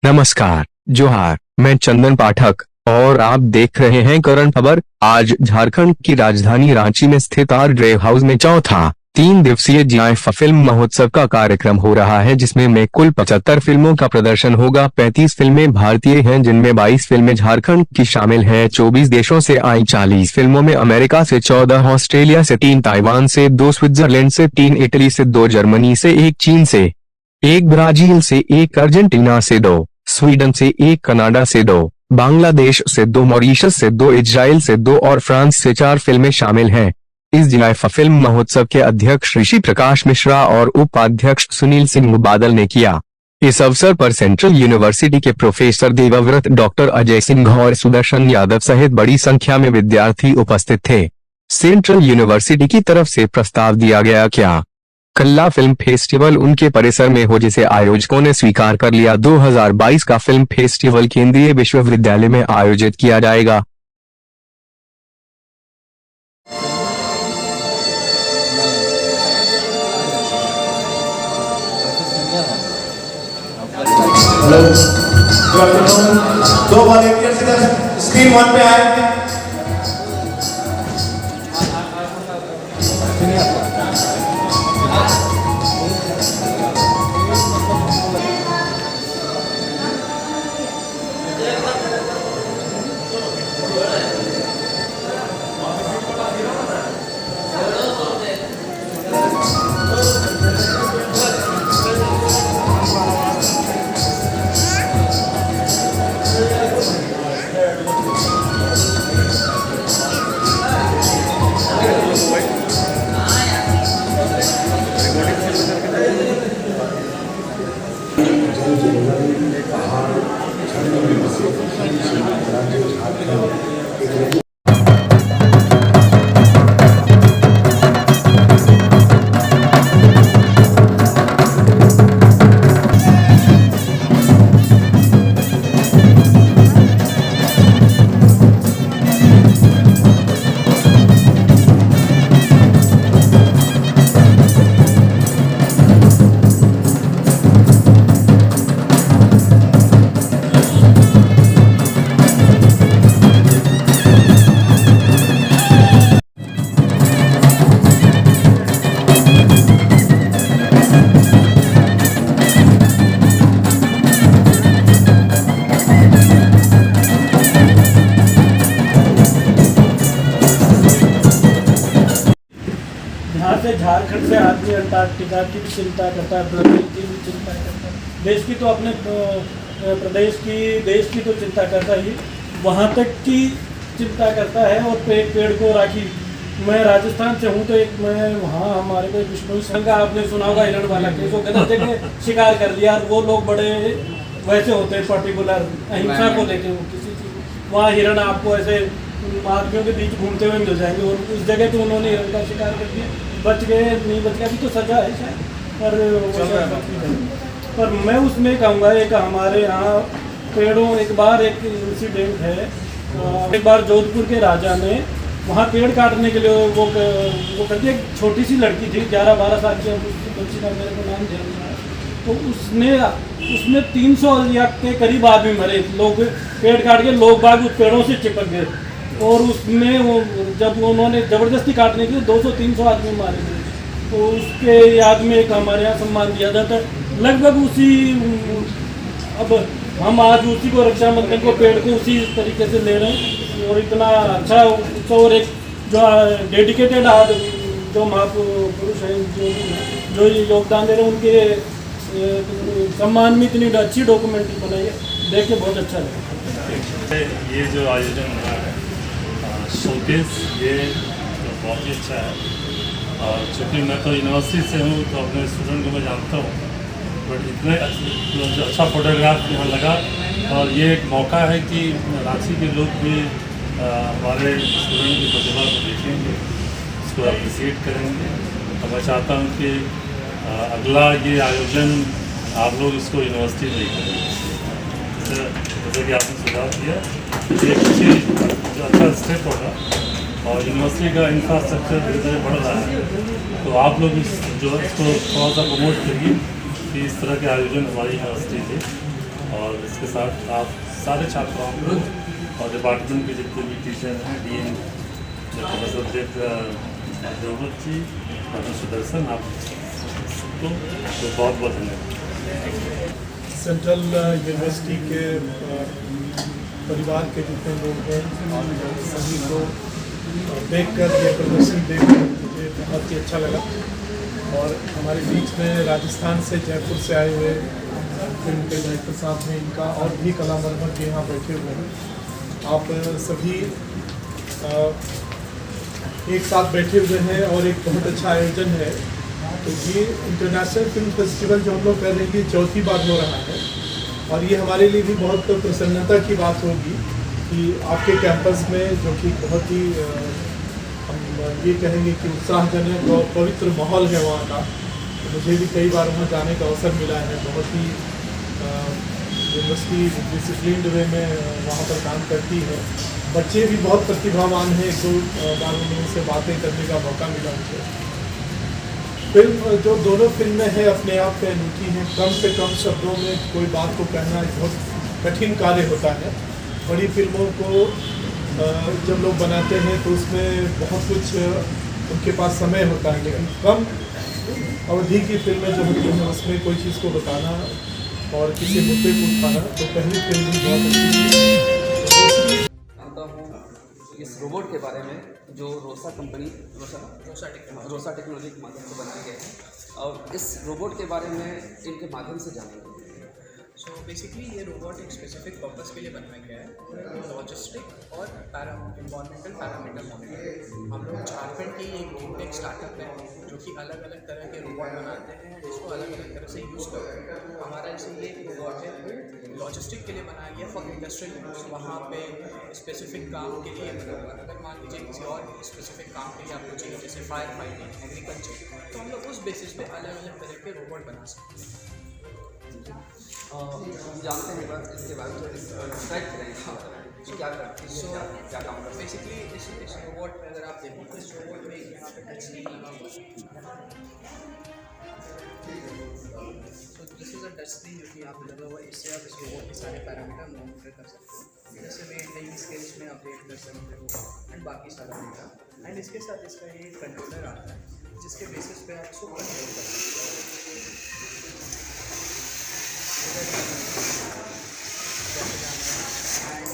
नमस्कार, जोहार। मैं चंदन पाठक और आप देख रहे हैं करंट खबर। आज झारखंड की राजधानी रांची में स्थित आर ड्रेव हाउस में चौथा 3 दिवसीय जायफा फिल्म महोत्सव का कार्यक्रम हो रहा है, जिसमें कुल 75 फिल्मों का प्रदर्शन होगा। 35 फिल्में भारतीय हैं, जिनमें 22 फिल्में झारखंड की शामिल हैं। 24 देशों से आई 40 फिल्मों में अमेरिका से 14, ऑस्ट्रेलिया से 3, ताइवान से 2, स्विट्जरलैंड से 3, इटली से 2, जर्मनी से 1, चीन से 1, ब्राजील से 1, अर्जेंटीना से 2, स्वीडन से 1, कनाडा से 2, बांग्लादेश से 2, मॉरिशस से 2, इजराइल से 2 और फ्रांस से 4 फिल्में शामिल हैं। इस जायफा फिल्म महोत्सव के अध्यक्ष ऋषि प्रकाश मिश्रा और उपाध्यक्ष सुनील सिंह बादल ने किया। इस अवसर पर सेंट्रल यूनिवर्सिटी के प्रोफेसर देवव्रत, डॉक्टर अजय सिंह और सुदर्शन यादव सहित बड़ी संख्या में विद्यार्थी उपस्थित थे। सेंट्रल यूनिवर्सिटी की तरफ से प्रस्ताव दिया गया क्या कल्ला फिल्म फेस्टिवल उनके परिसर में हो, जिसे आयोजकों ने स्वीकार कर लिया। 2022 का फिल्म फेस्टिवल केंद्रीय विश्वविद्यालय में आयोजित किया जाएगा। Hello, good afternoon. 2 वॉलंटियर्स इधर स्क्रीन 1 पे आए। झारखंड से आदमी अंटार्कटिका की भी चिंता करता है, ब्राज़ील की भी चिंता करता है, देश की तो अपने प्रदेश की, देश की तो चिंता करता ही, वहाँ तक की चिंता करता है। और पेड़ को राखी। मैं राजस्थान से हूँ, तो एक मैं वहाँ हमारे को विष्णु संघ का आपने सुना होगा, हिरण वाला केस, वो गलत जगह शिकार कर लिया। वो लोग बड़े वैसे होते हैं, पर्टिकुलर अहिंसा को लेके। वो किसी चीज़ वहाँ हिरण आपको ऐसे आदमियों के बीच घूमते हुए मिल जाएंगे, और उस जगह तो उन्होंने हिरण का शिकार कर दिया। बच गए नहीं बच गया, अभी तो सजा है शायद, पर मैं उसमें कहूँगा, एक हमारे यहाँ पेड़ों, एक बार एक इंसिडेंट है। एक बार जोधपुर के राजा ने वहाँ पेड़ काटने के लिए वो करती, एक छोटी सी लड़की थी, 11-12 साल की, बच्ची का मेरे को नाम ध्यान नहीं है, तो उसमें 300 या के करीब आदमी मरे। लोग पेड़ काट के लोग बाग उस पेड़ों से चिपक गए, और उसमें वो जब उन्होंने ज़बरदस्ती काटने के लिए 200-300 आदमी मारे गए, तो उसके याद में एक हमारे यहाँ सम्मान दिया जाता है। लगभग उसी, अब हम आज उसी को, रक्षाबंधन को पेड़ को उसी तरीके से ले रहे हैं, और इतना अच्छा उत्सव, और एक जो डेडिकेटेड जो महापुरुष हैं, जो योगदान दे रहे हैं, उनके सम्मान में इतनी अच्छी डॉक्यूमेंट्री बनाई है, देख के बहुत अच्छा लगा। ये जो आयोजन हो रहा है शोकेस, ये तो बहुत ही अच्छा है। और चूँकि मैं तो यूनिवर्सिटी से हूँ, तो अपने स्टूडेंट को मैं जानता हूँ, बट इतने अच्छा फोटोग्राफ यहाँ लगा। और ये एक मौका है कि रांची के लोग भी हमारे स्टूडेंट की प्रतिभा को देखेंगे, इसको अप्रिसिएट करेंगे। तो मैं चाहता हूँ कि अगला ये आयोजन आप लोग इसको यूनिवर्सिटी में करेंगे। जैसे कि आपने सुझाव दिया, ये अच्छी अच्छा स्टेप होगा, और यूनिवर्सिटी का इंफ्रास्ट्रक्चर धीरे धीरे बढ़ रहा है, तो आप लोग इसको थोड़ा सा प्रमोट करिए कि इस तरह के आयोजन हमारी यूनिवर्सिटी थे। और इसके साथ आप सारे छात्राओं को और डिपार्टमेंट के जितने भी टीचर हैं, डीन, प्रोफेसर जरूरत जी, प्रोफेसर सुदर्शन, आप सबको तो बहुत बहुत धन्यवाद। सेंट्रल यूनिवर्सिटी के परिवार के जितने लोग हैं सभी को देखकर ये प्रदर्शन देखकर मुझे बहुत ही अच्छा लगा। और हमारे बीच में राजस्थान से, जयपुर से आए हुए फिल्म के डायरेक्टर साहब हैं, इनका और भी कला मरमर के यहाँ बैठे हुए हैं। आप सभी एक साथ बैठे हुए हैं और एक बहुत अच्छा आयोजन है। तो ये इंटरनेशनल फिल्म फेस्टिवल जो हम लोग कर रहे हैं, ये चौथी बार हो रहा है और ये हमारे लिए भी बहुत प्रसन्नता की बात होगी कि आपके कैंपस में, जो कि बहुत ही हम ये कहेंगे कि उत्साहजनक और पवित्र माहौल है वहाँ का। तो मुझे भी कई बार वहाँ जाने का अवसर मिला है। बहुत ही यूनिवर्सिटी डिसिप्लिन्ड वे में वहाँ पर काम करती है। बच्चे भी बहुत प्रतिभावान हैं। एक दो बार उनसे से बातें करने का मौका मिला मुझे। फिल्म जो दोनों फिल्में हैं अपने आप में अनूठी हैं। कम से कम शब्दों में कोई बात को कहना एक बहुत कठिन कार्य होता है। बड़ी फिल्मों को जब लोग बनाते हैं तो उसमें बहुत कुछ उनके पास समय होता है, लेकिन कम अवधि की फिल्में जो होती हैं उसमें कोई चीज़ को बताना और किसी मुद्दे को उठाना, तो पहली फिल्म भी बहुत अच्छी थी। जानता हूँ इस रोबोट के बारे में जो रोसा कंपनी रोसा टेक्नोलॉजी के माध्यम से बनाया गया है, और इस रोबोट के बारे में इनके माध्यम से जानेंगे। सो बेसिकली ये रोबोट एक स्पेसिफिक पर्पस के लिए बनाया गया है, लॉजिस्टिक और इन्वायरमेंटल पैरामीटर मॉनिटरिंग। हम लोग झारखंड की एक टेक स्टार्टअप है जो कि अलग अलग तरह के रोबोट बनाते हैं, जिसको अलग अलग तरह से यूज़ करते हैं। हमारा जैसे ये रोबोट है वो लॉजिस्टिक के लिए बनाया गया फॉर इंडस्ट्रियल यूज़। वहाँ पे स्पेसिफिक काम के लिए बना हुआ। अगर मान लीजिए किसी और स्पेसिफिक काम के लिए आपको चाहिए, जैसे फायर फाइटिंग, एग्रीकल्चर, तो हम लोग उस बेसिस पे अलग अलग तरह के रोबोट बना सकते हैं। हम जानते हैं बस इसके बारे में डिस्क्राइब करेंगे क्या करते हैं, क्या काम करते हैं। बेसिकली इस रोबोट में अगर आप देखो तो इस रोबोट में यहाँ पे टच स्क्रीन लगा हुआ है। So this is a touch screen जो कि यहाँ पे लगा हुआ है। इससे आप इस रोबोट के सारे पैरामीटर मॉनिटर कर सकते हो, जैसे मेंटेनिंग स्केल्स में अपडेट कर सकते हो एंड बाकी सारा डेटा। एंड इसके साथ इसका ये कंट्रोलर आता है जिसके बेसिस पे आप इसको कंट्रोल कर सकते हो।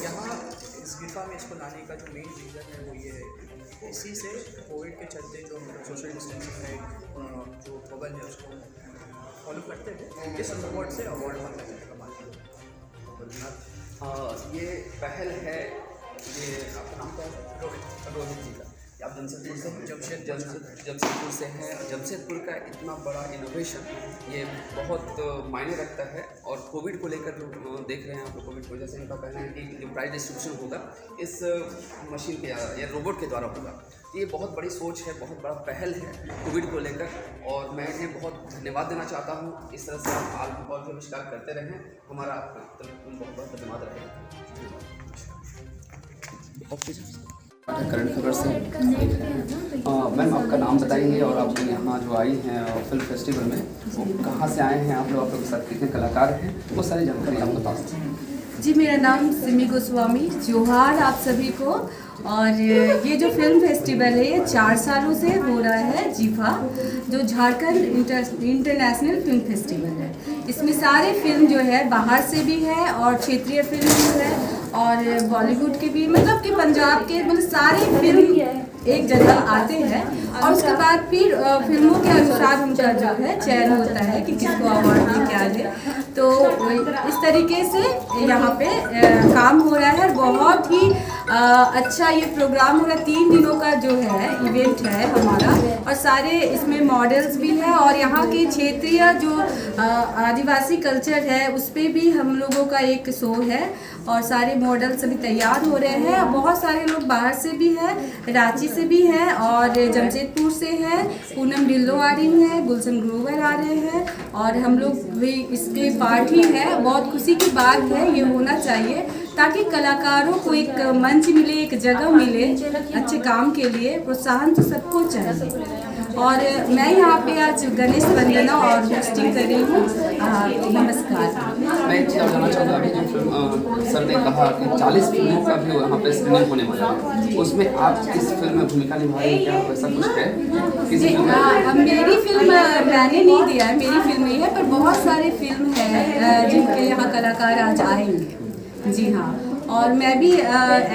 यहाँ इस गिफा में इसको लाने का जो मेन रीज़न है वो ये है, इसी से कोविड के चलते जो हम लोग सोशल डिस्टेंसिंग में जो बबल है उसको फॉलो करते हुए इस रोबोट से अवार्ड बनने का बात है। ये पहल है, ये आपका नाम क्या है? रोहित जी का। आप जमशेदपुर से जमशेदपुर से हैं। जमशेदपुर का इतना बड़ा इनोवेशन ये बहुत मायने रखता है। और कोविड को लेकर जो देख रहे हैं आप लोग, कोविड की वजह से इनका कहना है कि जो प्राइज डिस्ट्रीब्यूशन होगा इस मशीन के या रोबोट के द्वारा होगा। ये बहुत बड़ी सोच है, बहुत बड़ा पहल है कोविड को लेकर, और मैं इन्हें बहुत धन्यवाद देना चाहता हूँ। इस तरह से आप और भी आविष्कार करते रहें, हमारा बहुत बहुत धन्यवाद रहेगा। करंट खबर से मैम आपका नाम बताएंगे और आप यहाँ जो आई हैं फिल्म फेस्टिवल में, वो कहाँ से आए हैं आप लोग के साथ कितने कलाकार हैं, वो सारी जानकारी आप बता सकते हैं। जी, मेरा नाम सिमी गोस्वामी, जोहार आप सभी को। और ये जो फिल्म फेस्टिवल है ये 4 सालों से हो रहा है जीफा, जो झारखंड इंटरनेशनल फिल्म फेस्टिवल है। इसमें सारे फिल्म जो है बाहर से भी है और क्षेत्रीय फिल्म भी है और बॉलीवुड के भी, मतलब कि पंजाब के, मतलब सारे फिल्म एक जगह आते हैं। और उसके बाद फिर फिल्मों के अनुसार उनका जो है चयन होता है कि किसको अवार्ड में क्या दे। तो इस तरीके से यहाँ पे काम हो रहा है। बहुत ही अच्छा ये प्रोग्राम हो रहा है। 3 दिनों का जो है इवेंट है हमारा, और सारे इसमें मॉडल्स भी हैं और यहाँ के क्षेत्रीय जो आदिवासी कल्चर है उस पर भी हम लोगों का एक शो है और सारे मॉडल्स अभी तैयार हो रहे हैं। बहुत सारे लोग बाहर से भी हैं, रांची से भी हैं और जमशेदपुर से हैं। पूनम ढिल्लो आ रही हैं, गुलशन ग्रोवर आ रहे हैं और हम लोग भी इसके पार्ट ही है। बहुत खुशी की बात है, ये होना चाहिए ताकि कलाकारों को एक मंच मिले, एक जगह मिले अच्छे काम के लिए। प्रोत्साहन तो सबको चाहिए और मैं यहाँ पे आज गणेश वंदना और होस्टिंग कर रही हूँ। नमस्कार। मैं एक चीज़ और जानना चाहूँगा, अभी जो फिल्म सर ने कहा कि 40 फिल्मों का भी यहाँ पे स्क्रीनिंग होने वाला है, उसमें आप किस फिल्म में भूमिका निभा रहे हैं, क्या ऐसा कुछ है किसी फिल्म में? मेरी फिल्म मैंने नहीं दिया है, मेरी फिल्म नहीं है, पर बहुत सारे फिल्म हैं जिनके यहाँ कलाकार आज आएंगे। जी हाँ, और मैं भी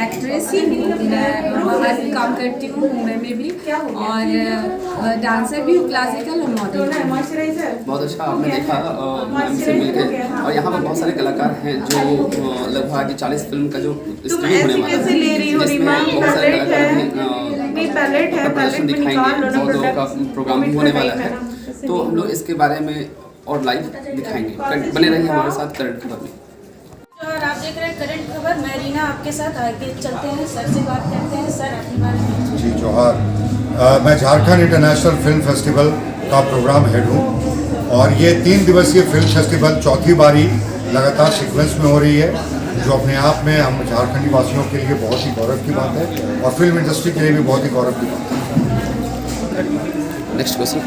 एक्ट्रेस ही हूँ, मैं बाहर भी काम करती हूँ मुंबई में भी, और डांसर भी हूँ, क्लासिकल और मॉडल। बहुत अच्छा आपने देखा मैम से मिलकर, और यहाँ पर बहुत सारे कलाकार हैं जो लगभग 40 फिल्म का जो स्क्रीनिंग होने वाला है, जिसमें बहुत सारे कलाकार भी प्रदर्शन दिखाएंगे, बहुत लोगों का प्रोग्राम भी होने वाला है, तो हम लोग इसके बारे में और लाइव दिखाएंगे। बने रहिए हमारे साथ करंट खबर में। और आप देख रहे हैं करंट खबर। मैं रीना आपके साथ आगे चलते हैं, सर से बात करते हैं। सर अपने बारे में। जी जोहार। मैं झारखंड इंटरनेशनल फिल्म फेस्टिवल का प्रोग्राम हेड हूँ, और ये 3 दिवसीय फिल्म फेस्टिवल चौथी बारी लगातार सीक्वेंस में हो रही है, जो अपने आप में हम झारखंडी वासियों के लिए बहुत ही गौरव की बात है, और फिल्म इंडस्ट्री के लिए भी बहुत ही गौरव की बात है। नेक्स्ट क्वेश्चन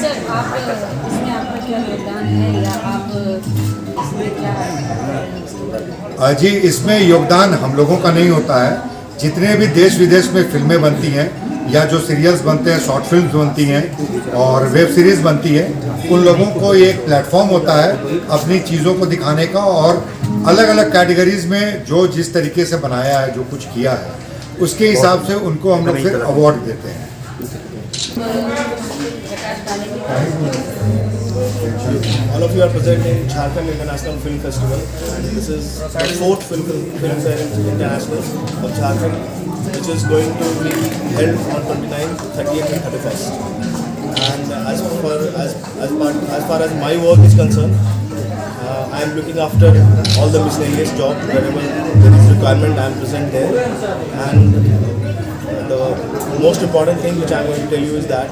सर, आप इसमें आपका क्या योगदान है, या आप इसमें क्या? जी, इसमें योगदान हम लोगों का नहीं होता है। जितने भी देश विदेश में फिल्में बनती हैं, या जो सीरियल्स बनते हैं, शॉर्ट फिल्म्स बनती हैं और वेब सीरीज़ बनती है, उन लोगों को एक प्लेटफॉर्म होता है अपनी चीज़ों को दिखाने का, और अलग अलग कैटेगरीज में जो जिस तरीके से बनाया है, जो कुछ किया है, उसके हिसाब से उनको हम लोग फिर अवार्ड देते हैं। All of you are present in Jharkhand International Film Festival, and this is the 4th film fair international of Jharkhand, which is going to be held on 29th, 30th and 31st. And as far as my work is concerned, I am looking after all the miscellaneous jobs. Wherever there is requirement, I am present there. And the most important thing which I am going to tell you is that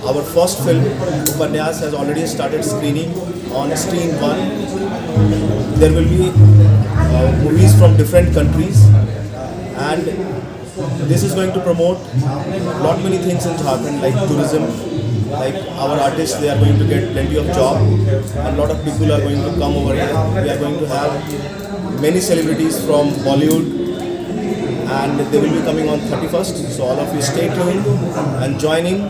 our first film, Upanyas, has already started screening on Screen 1. There will be movies from different countries, and this is going to promote lot many things in Jharkhand, like tourism, like our artists, they are going to get plenty of job, and lot of people are going to come over here. We are going to have many celebrities from Bollywood, and they will be coming on 31st. So all of you stay tuned and joining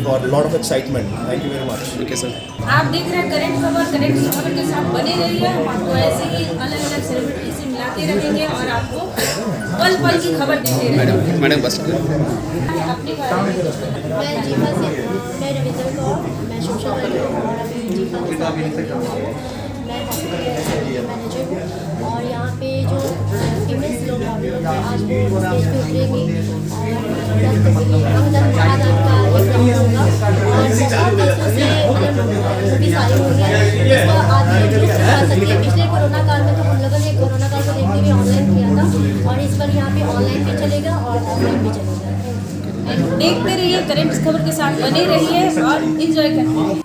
for a lot of excitement. Thank you very much. Okay sir. आप देख रहे हैं current खबर। Current खबर के साथ बने रहिए, हम आपको ऐसे ही अलग अलग सेलिब्रिटी से मिलाते रहेंगे और आपको पल पल की खबर देते रहेंगे। मैडम बस अपने बारे में कुछ बताइए। मैं जीवा से, मैं रविंद्र कौर, मैं सोशल वर्कर हूँ, और मैं जीवा से मैं हॉस्पिटल मैनेजर हूँ, और यहाँ पे जो फेमस लोग आज वो स्टेज पे उतरेंगे और अहमद खान का एग्जाम होगा, और बहुत देशों से मूवीज आई हुई है, इसका आज जो दिखा सकते हैं। पिछले कोरोना काल में तो हम लोगों ने कोरोना काल को देखते हुए ऑनलाइन किया था, और इस बार यहाँ पे ऑनलाइन भी चलेगा और ऑफलाइन भी चलेगा। देखते रहिए, करंट खबर के साथ बने रहिए और एंजॉय करिए।